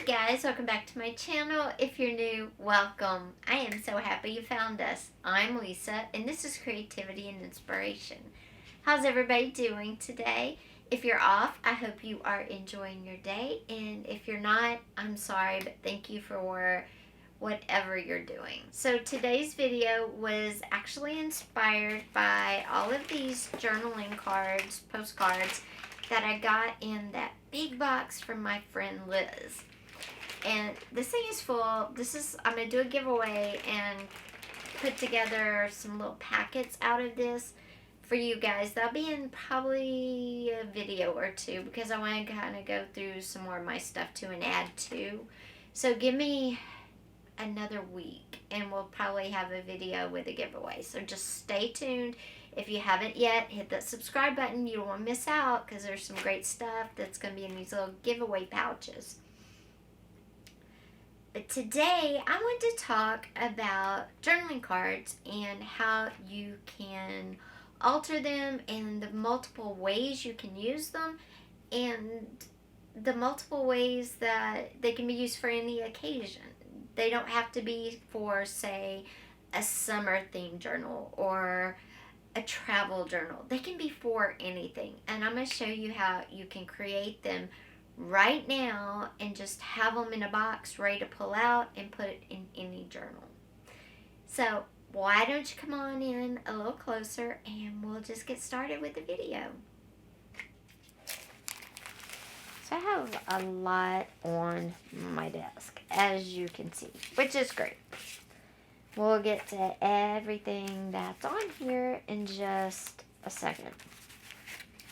guys, welcome back to my channel. If you're new, welcome. I am so happy you found us. I'm Lisa and this is Creativity and Inspiration. How's everybody doing today? If you're off, I hope you are enjoying your day, and if you're not, I'm sorry, but thank you for whatever you're doing. So today's video was actually inspired by all of these journaling cards, postcards that I got in that big box from my friend Liz. And this thing is full. I'm going to do a giveaway and put together some little packets out of this for you guys. That'll be in probably a video or two because I want to kind of go through some more of my stuff too and add to. So give me another week and we'll probably have a video with a giveaway. So just stay tuned. If you haven't yet, hit that subscribe button. You don't want to miss out because there's some great stuff that's going to be in these little giveaway pouches. But today I want to talk about journaling cards and how you can alter them and the multiple ways you can use them and the multiple ways that they can be used for any occasion. They don't have to be for, say, a summer themed journal or a travel journal. They can be for anything. And I'm going to show you how you can create them right now and just have them in a box ready to pull out and put it in any journal. So why don't you come on in a little closer and we'll just get started with the video. So I have a lot on my desk, as you can see, which is great. We'll get to everything that's on here in just a second.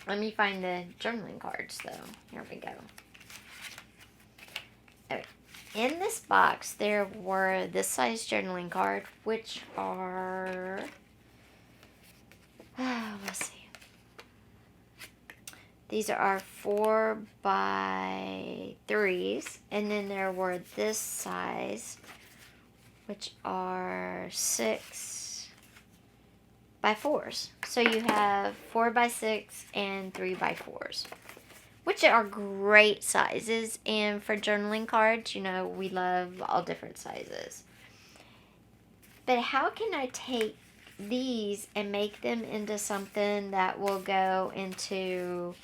Let me find the journaling cards, though. Here we go. Okay. In this box, there were this size journaling card, which are, let's see. These are 4x3s, and then there were this size, which are 6x4s. So you have 4x6 and 3x4s, which are great sizes. And for journaling cards, you know, we love all different sizes. But how can I take these and make them into something that will go into,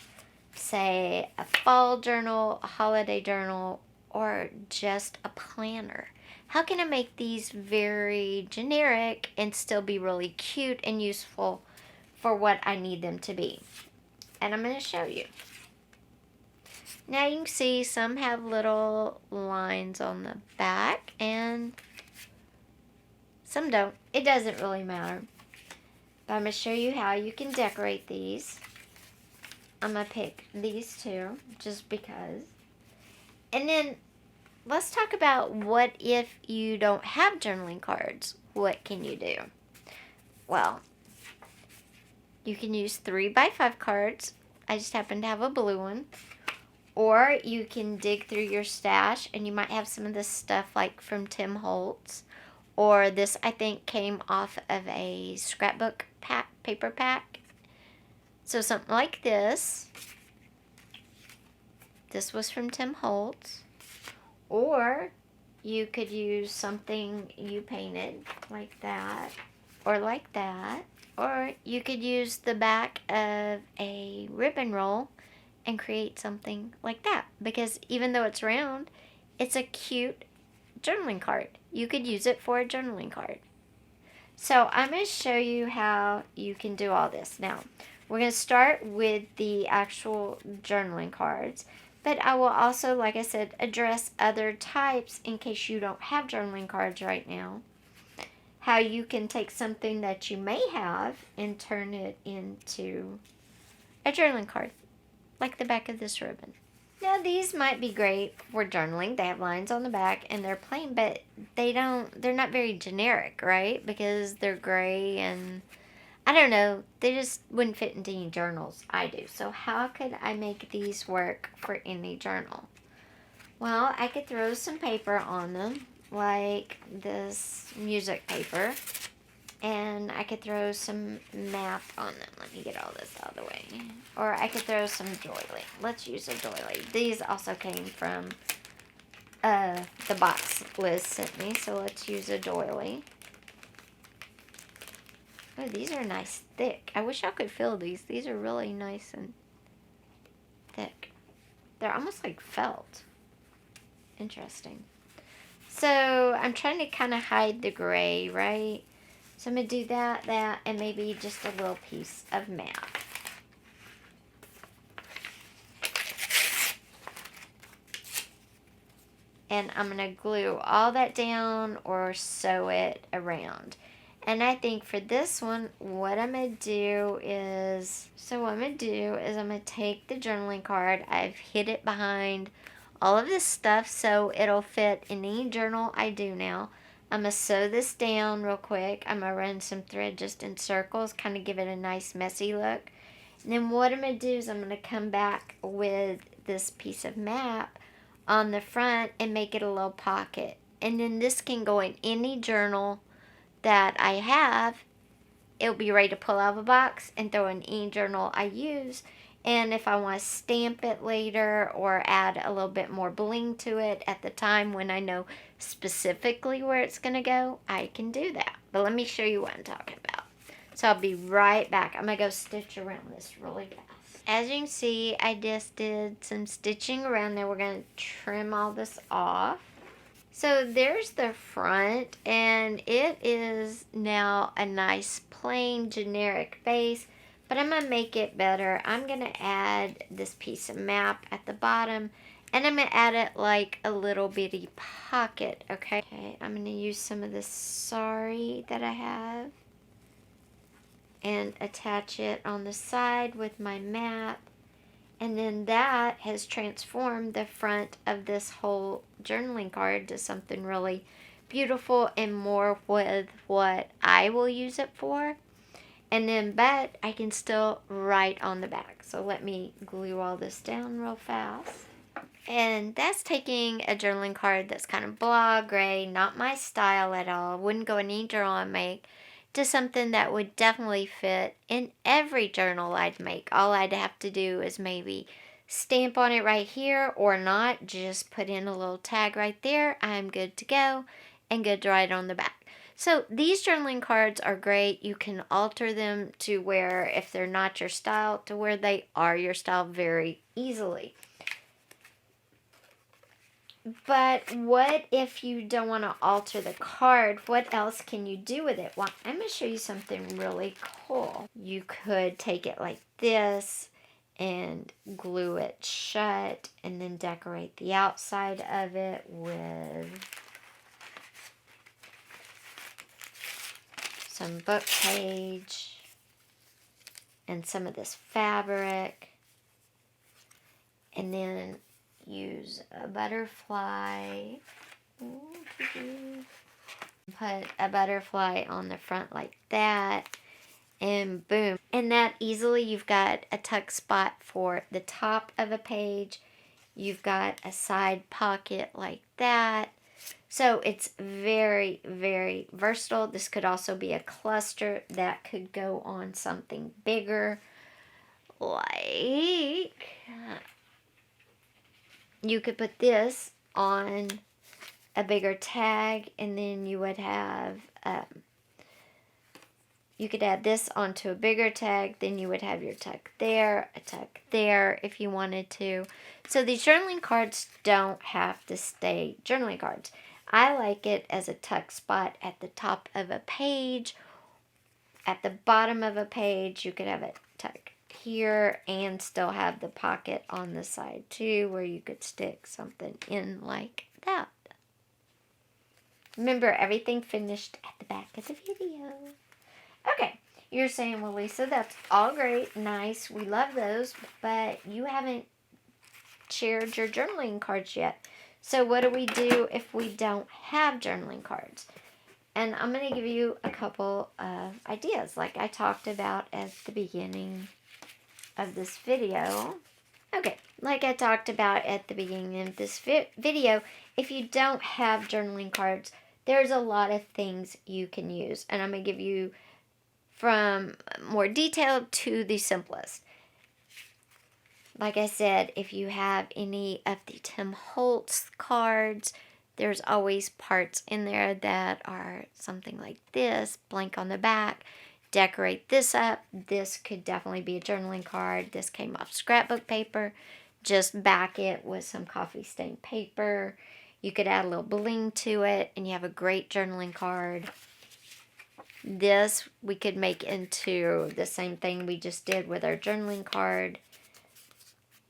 say, a fall journal, a holiday journal, or just a planner? How can I make these very generic and still be really cute and useful for what I need them to be? And I'm going to show you. Now you can see some have little lines on the back and some don't. It doesn't really matter. But I'm going to show you how you can decorate these. I'm going to pick these two just because. And then let's talk about what if you don't have journaling cards. What can you do? Well, you can use 3x5 cards. I just happen to have a blue one. Or you can dig through your stash and you might have some of this stuff like from Tim Holtz. Or this, I think, came off of a scrapbook paper pack. So something like this. This was from Tim Holtz. Or you could use something you painted like that. Or like that. Or you could use the back of a ribbon roll and create something like that. Because even though it's round, it's a cute journaling card. You could use it for a journaling card. So I'm going to show you how you can do all this. Now, we're going to start with the actual journaling cards. But I will also, like I said, address other types in case you don't have journaling cards right now. How you can take something that you may have and turn it into a journaling card. Like the back of this ribbon. Now these might be great for journaling. They have lines on the back and they're plain, but they're not very generic, right? Because they're gray and I don't know, they just wouldn't fit into any journals. I do. So how could I make these work for any journal? Well, I could throw some paper on them, like this music paper. And I could throw some math on them. Let me get all this out of the way. Or I could throw some doily. Let's use a doily. These also came from the box Liz sent me. So let's use a doily. Oh, these are nice thick. I wish I could feel these. These are really nice and thick. They're almost like felt. Interesting. So I'm trying to kind of hide the gray, right? So I'm going to do that, and maybe just a little piece of map. And I'm going to glue all that down or sew it around. And I think for this one, what I'm going to do is, I'm going to take the journaling card. I've hid it behind all of this stuff so it'll fit in any journal I do now. I'm going to sew this down real quick. I'm going to run some thread just in circles, kind of give it a nice messy look. And then what I'm going to do is I'm going to come back with this piece of map on the front and make it a little pocket. And then this can go in any journal that I have. It'll be ready to pull out of a box and throw in any journal I use. And if I want to stamp it later or add a little bit more bling to it at the time when I know specifically where it's going to go, I can do that. But let me show you what I'm talking about. So I'll be right back. I'm going to go stitch around this really fast. As you can see, I just did some stitching around there. We're going to trim all this off. So there's the front, and it is now a nice plain generic base, but I'm going to make it better. I'm going to add this piece of map at the bottom, and I'm going to add it like a little bitty pocket, okay? I'm going to use some of this sari that I have and attach it on the side with my map. And then that has transformed the front of this whole journaling card to something really beautiful and more with what I will use it for. And then, but I can still write on the back. So let me glue all this down real fast. And that's taking a journaling card that's kind of blah, gray, not my style at all. Wouldn't go in any journal I make, to something that would definitely fit in every journal I'd make. All I'd have to do is maybe stamp on it right here or not. Just put in a little tag right there. I'm good to go and good to write on the back. So these journaling cards are great. You can alter them to where if they're not your style to where they are your style very easily. But what if you don't want to alter the card? What else can you do with it? Well, I'm going to show you something really cool. You could take it like this and glue it shut and then decorate the outside of it with some book page and some of this fabric. And then use a butterfly. Put a butterfly on the front like that, and boom. And that easily, you've got a tuck spot for the top of a page. You've got a side pocket like that. So it's very, very versatile. This could also be a cluster that could go on something bigger, like you could put this on a bigger tag, and then you would have, you could add this onto a bigger tag, then you would have your tuck there, a tuck there if you wanted to. So these journaling cards don't have to stay journaling cards. I like it as a tuck spot at the top of a page. At the bottom of a page, you could have it tuck here and still have the pocket on the side too, where you could stick something in like that. Remember, everything finished at the back of the video. Okay, you're saying, well, Lisa, that's all great, nice, we love those, but you haven't shared your journaling cards yet. So what do we do if we don't have journaling cards? And I'm going to give you a couple of ideas like I talked about at the beginning of this video. Okay, like I talked about at the beginning of this video, if you don't have journaling cards, there's a lot of things you can use. And I'm going to give you from more detailed to the simplest. Like I said, if you have any of the Tim Holtz cards, there's always parts in there that are something like this, blank on the back. Decorate this up. This could definitely be a journaling card. This came off scrapbook paper. Just back it with some coffee stained paper. You could add a little bling to it, and you have a great journaling card. This we could make into the same thing we just did with our journaling card.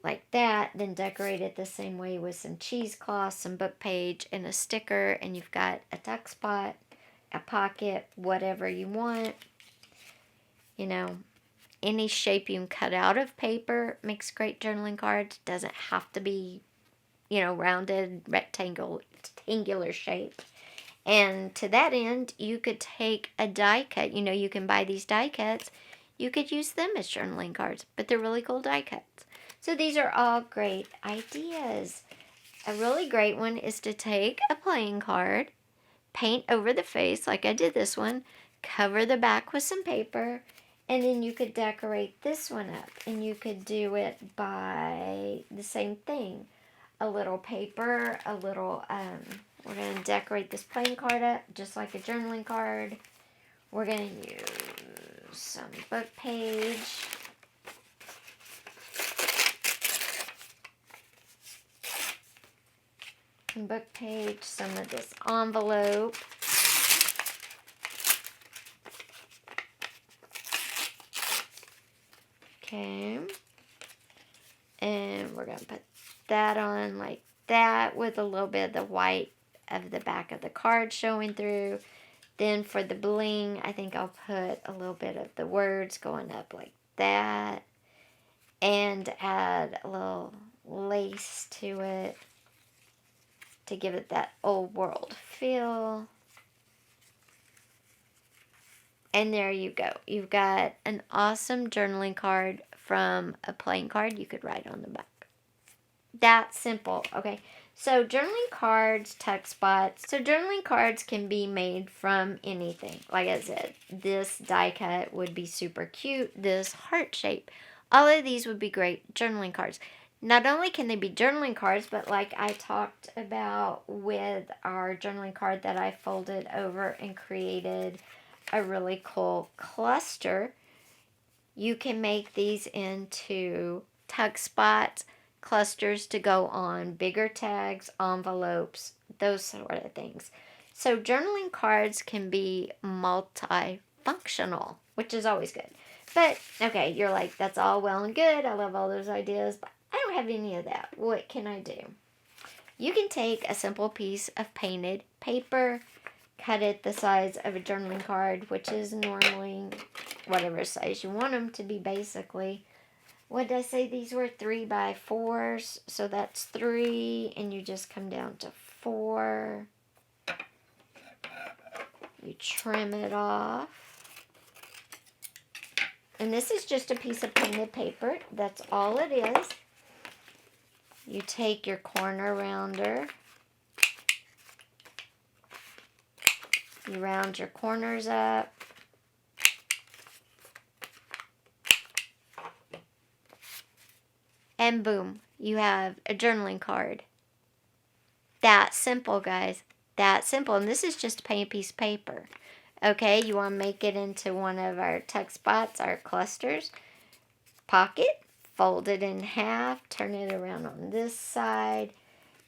Like that, then decorate it the same way with some cheesecloth, some book page, and a sticker, and you've got a tuck spot, a pocket, whatever you want. You know, any shape you can cut out of paper makes great journaling cards. Doesn't have to be, rounded, rectangular shape. And to that end, you could take a die cut. You can buy these die cuts. You could use them as journaling cards, but they're really cool die cuts. So these are all great ideas. A really great one is to take a playing card, paint over the face like I did this one, cover the back with some paper, and then you could decorate this one up. And you could do it by the same thing. A little paper, we're going to decorate this playing card up just like a journaling card. We're going to use some book page. Some of this envelope. Okay. And we're going to put that on like that with a little bit of the white of the back of the card showing through. Then for the bling, I think I'll put a little bit of the words going up like that. And add a little lace to it to give it that old world feel. And there you go. You've got an awesome journaling card from a playing card you could write on the back. That's simple. Okay. So journaling cards, tuck spots. So journaling cards can be made from anything. Like I said, this die cut would be super cute. This heart shape. All of these would be great journaling cards. Not only can they be journaling cards, but like I talked about with our journaling card that I folded over and created a really cool cluster, you can make these into tuck spots, clusters to go on bigger tags, envelopes, those sort of things. So journaling cards can be multifunctional, which is always good. But, okay, you're like, that's all well and good. I love all those ideas, but I don't have any of that. What can I do? You can take a simple piece of painted paper, cut it the size of a journaling card, which is normally whatever size you want them to be basically. What did I say these were? 3 by 4s. So that's 3, and you just come down to 4. You trim it off. And this is just a piece of painted paper. That's all it is. You take your corner rounder. You round your corners up. And boom, you have a journaling card. That simple, guys. That simple. And this is just a painted piece of paper. Okay, you want to make it into one of our tuck spots, our clusters. Pocket. Fold it in half. Turn it around on this side.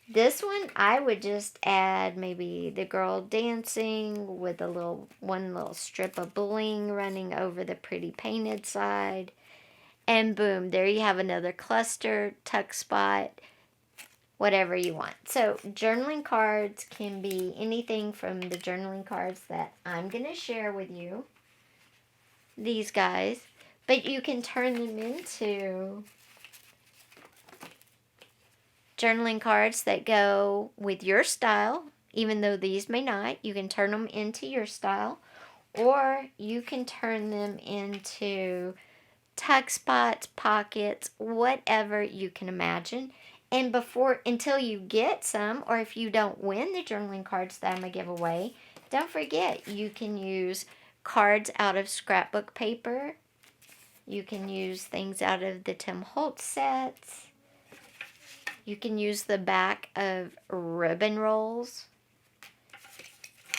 This one, I would just add maybe the girl dancing with one little strip of bling running over the pretty painted side. And boom, there you have another cluster, tuck spot, whatever you want. So journaling cards can be anything from the journaling cards that I'm going to share with you, these guys, but you can turn them into journaling cards that go with your style. Even though these may not, you can turn them into your style, or you can turn them into tuck spots, pockets, whatever you can imagine. And until you get some, or if you don't win the journaling cards that I'm going to give away, don't forget you can use cards out of scrapbook paper. You can use things out of the Tim Holtz sets. You can use the back of ribbon rolls.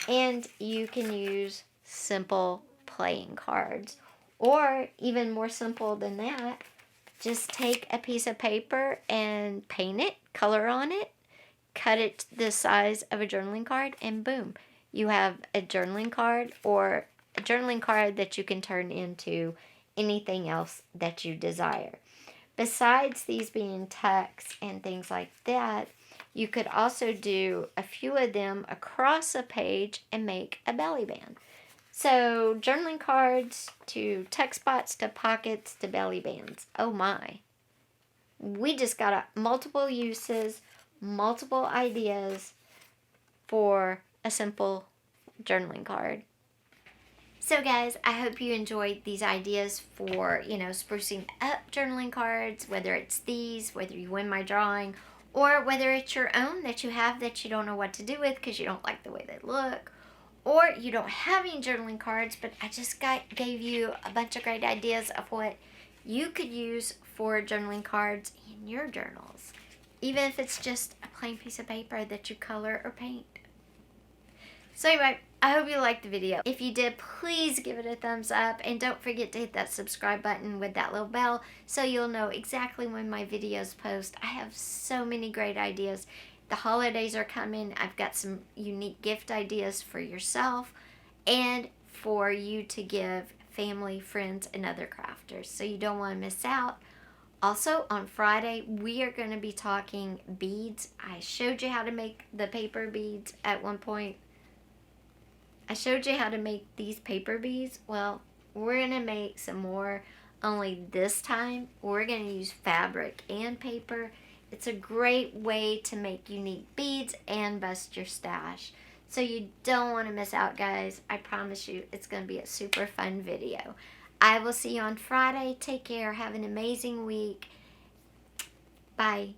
And you can use simple playing cards. Or even more simple than that, just take a piece of paper and paint it, color on it, cut it the size of a journaling card, and boom, you have a journaling card, or a journaling card that you can turn into anything else that you desire. Besides these being tucks and things like that, you could also do a few of them across a page and make a belly band. So journaling cards to tuck spots to pockets to belly bands. Oh my. We just got multiple uses, multiple ideas for a simple journaling card. So guys, I hope you enjoyed these ideas for, sprucing up journaling cards, whether it's these, whether you win my drawing, or whether it's your own that you have that you don't know what to do with because you don't like the way they look, or you don't have any journaling cards, but I just gave you a bunch of great ideas of what you could use for journaling cards in your journals, even if it's just a plain piece of paper that you color or paint. So anyway, I hope you liked the video. If you did, please give it a thumbs up, and don't forget to hit that subscribe button with that little bell so you'll know exactly when my videos post. I have so many great ideas. The holidays are coming. I've got some unique gift ideas for yourself and for you to give family, friends, and other crafters, so you don't want to miss out. Also, on Friday, we are going to be talking beads. I showed you how to make the paper beads at one point. I showed you how to make these paper beads. Well, we're going to make some more, only this time we're going to use fabric and paper. It's a great way to make unique beads and bust your stash. So you don't want to miss out, guys. I promise you it's going to be a super fun video. I will see you on Friday. Take care. Have an amazing week. Bye.